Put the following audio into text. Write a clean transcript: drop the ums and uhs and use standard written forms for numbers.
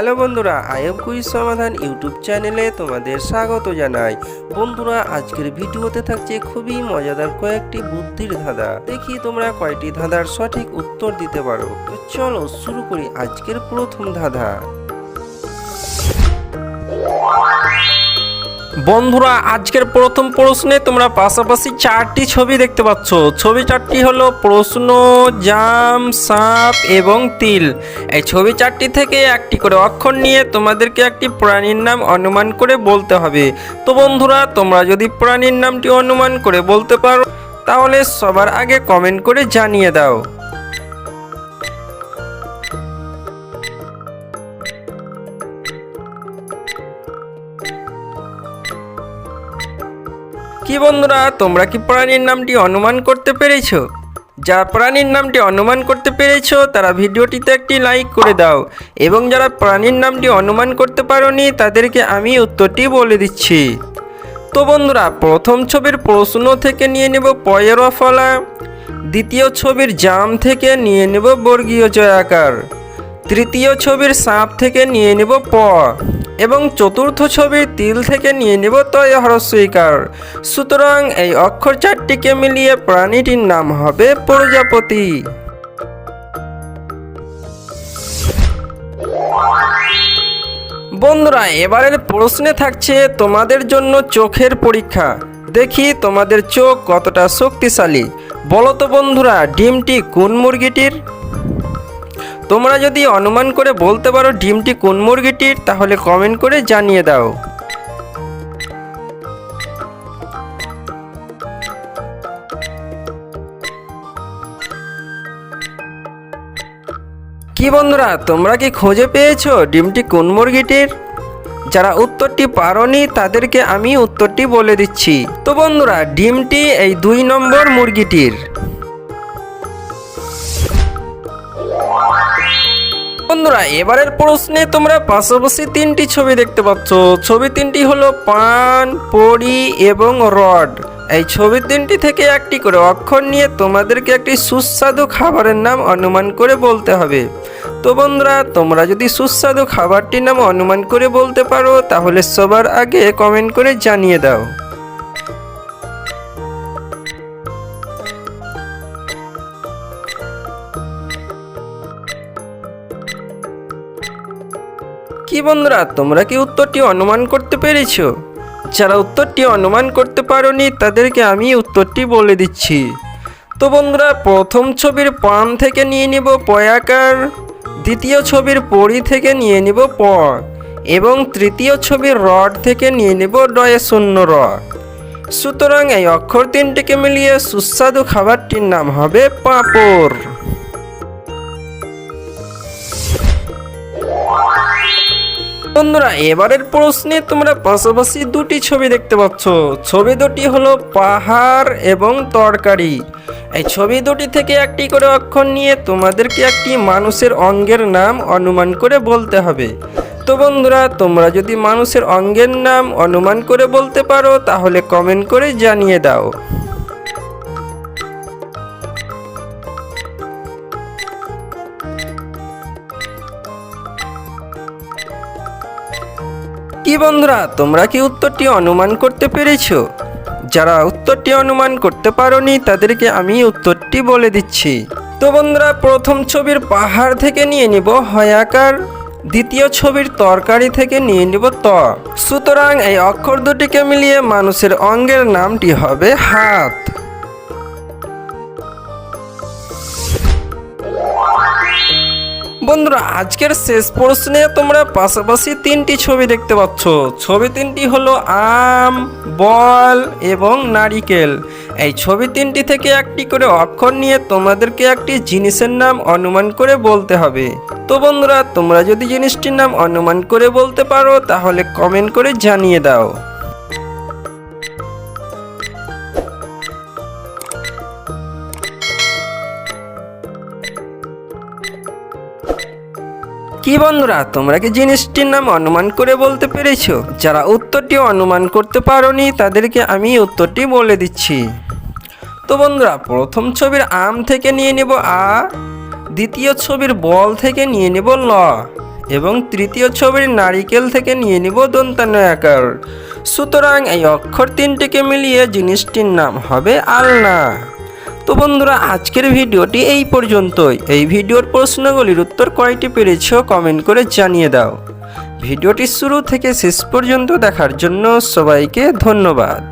Hello বন্ধুরা, IM quiz সমাধান YouTube চ্যানেলে তোমাদের স্বাগত জানাই। বন্ধুরা, আজকের ভিডিওতে থাকছে খুবই মজাদার কয়েকটি বুদ্ধির ধাঁধা। দেখি তোমরা কয়টি ধাঁধার সঠিক উত্তর দিতে পারো। তো চলো শুরু করি আজকের প্রথম ধাঁধা। বন্ধুরা, আজকের প্রথম প্রশ্নে তোমরা পাশাপাশি চারটি ছবি দেখতে পাচ্ছ। ছবি চারটি হলো প্রশ্ন, জাম, সাপ এবং তিল। এই ছবি চারটি থেকে একটি করে অক্ষর নিয়ে তোমাদেরকে একটি প্রাণীর নাম অনুমান করে বলতে হবে। তো বন্ধুরা, তোমরা যদি প্রাণীর নামটি অনুমান করে বলতে পারো তাহলে সবার আগে কমেন্ট করে জানিয়ে দাও। কি বন্ধুরা, তোমরা কি প্রাণীর নামটি অনুমান করতে পেরেছো? যারা প্রাণীর নামটি অনুমান করতে পেরেছো তারা ভিডিওটিতে একটি লাইক করে দাও, এবং যারা প্রাণীর নামটি অনুমান করতে পারোনি তাদেরকে আমি উত্তরটি বলে দিচ্ছি। তো বন্ধুরা, প্রথম ছবির প্রশ্ন থেকে নিয়ে নেব পয়ের ফলা, দ্বিতীয় ছবির জাম থেকে নিয়ে নেব বর্গীয় জয়াকার, তৃতীয় ছবির সাপ থেকে নিয়ে নেব প, এবং চতুর্থ ছবির তিল থেকে নিয়ে নেব তয় হ্রস্বইকার। সুতরাং এই অক্ষর চারটিকে মিলিয়ে প্রাণীটির নাম হবে প্রজাপতি। বন্ধুরা, এবারের প্রশ্নে থাকছে তোমাদের জন্য চোখের পরীক্ষা। দেখি তোমাদের চোখ কতটা শক্তিশালী। বলো তো বন্ধুরা, ডিমটি কোন মুরগিটির? তোমরা যদি অনুমান করে বলতে পারো ডিমটি কোন মুরগিটির তাহলে কমেন্ট করে জানিয়ে দাও। কি বন্ধুরা, তোমরা কি খুঁজে পেয়েছো ডিমটি কোন মুরগিটির? যারা উত্তরটি পারোনি তাদেরকে আমি উত্তরটি বলে দিচ্ছি। তো বন্ধুরা, ডিমটি এই 2 নম্বর মুরগিটির। বন্ধুরা, এবারের প্রশ্নে তোমরা পাশাপাশি 3টি ছবি দেখতে পাচ্ছ। ছবি 3টি হলো পান, পরি এবং রড। এই ছবি 3টি থেকে একটি করে অক্ষর নিয়ে তোমাদেরকে একটি সুস্বাদু খাবারের নাম অনুমান করে বলতে হবে। তো বন্ধুরা, তোমরা যদি সুস্বাদু খাবারটির নাম অনুমান করে বলতে পারো তাহলে সবার আগে কমেন্ট করে জানিয়ে দাও। কি বন্ধুরা, তোমরা কি উত্তরটি অনুমান করতে পেরেছো? যারা উত্তরটি অনুমান করতে পারোনি তাদেরকে আমি উত্তরটি বলে দিচ্ছি। তো বন্ধুরা, প্রথম ছবির পান থেকে নিয়ে নিব পয়াকার, দ্বিতীয় ছবির পরি থেকে নিয়ে নিব প, এবং তৃতীয় ছবির রড থেকে নিয়ে নিব ডয়ে শূন্য র। সুতরাং এই অক্ষর 3টিকে মিলিয়ে সুস্বাদু খাবারটির নাম হবে পাঁপড়। বন্ধুরা, এবারের প্রশ্নে তোমরা পাশাপাশি 2টি ছবি দেখতে পাচ্ছ। ছবি 2টি হলো পাহাড় এবং তরকারি। এই ছবি 2টি থেকে একটি করে অক্ষর নিয়ে তোমাদেরকে একটি মানুষের অঙ্গের নাম অনুমান করে বলতে হবে। তো বন্ধুরা, তোমরা যদি মানুষের অঙ্গের নাম অনুমান করে বলতে পারো তাহলে কমেন্ট করে জানিয়ে দাও। কি বন্ধুরা, তোমরা কি উত্তরটি অনুমান করতে পেরেছো? যারা উত্তরটি অনুমান করতে পারোনি তাদেরকে আমি উত্তরটি বলে দিচ্ছি। তো বন্ধুরা, প্রথম ছবির পাহাড় থেকে নিয়ে নিব হয়াকার, দ্বিতীয় ছবির তরকারি থেকে নিয়ে নিব ত। সুতরাং এই অক্ষর 2টিকে মিলিয়ে মানুষের অঙ্গের নামটি হবে হাত। বন্ধুরা, আজকের শেষ প্রশ্নে তোমরা পাশাপাশি 3টি ছবি দেখতে পাচ্ছ। ছবি 3টি হলো আম, বল এবং নারিকেল। এই ছবি 3টি থেকে একটি করে অক্ষর নিয়ে তোমাদেরকে একটি জিনিসের নাম অনুমান করে বলতে হবে। তো বন্ধুরা, তোমরা যদি জিনিসটির নাম অনুমান করে বলতে পারো তাহলে কমেন্ট করে জানিয়ে দাও। কি বন্ধুরা, তোমরা কি জিনিসটির নাম অনুমান করে বলতে পেরেছো? যারা উত্তরটি অনুমান করতে পারোনি তাদেরকে আমি উত্তরটি বলে দিচ্ছি। তো বন্ধুরা, প্রথম ছবির আম থেকে নিয়ে নেব আ, দ্বিতীয় ছবির বল থেকে নিয়ে নেব ল, এবং তৃতীয় ছবির নারিকেল থেকে নিয়ে নিব দন্তান্ন আকার। সুতরাং এই অক্ষর তিনটিকে মিলিয়ে জিনিসটির নাম হবে আলনা। তো বন্ধুরা, আজকের ভিডিওটি এই পর্যন্তই। এই ভিডিওর প্রশ্নগুলির উত্তর কয়টি পেরেছো কমেন্ট করে জানিয়ে দাও। ভিডিওটি শুরু থেকে শেষ পর্যন্ত দেখার জন্য সবাইকে ধন্যবাদ।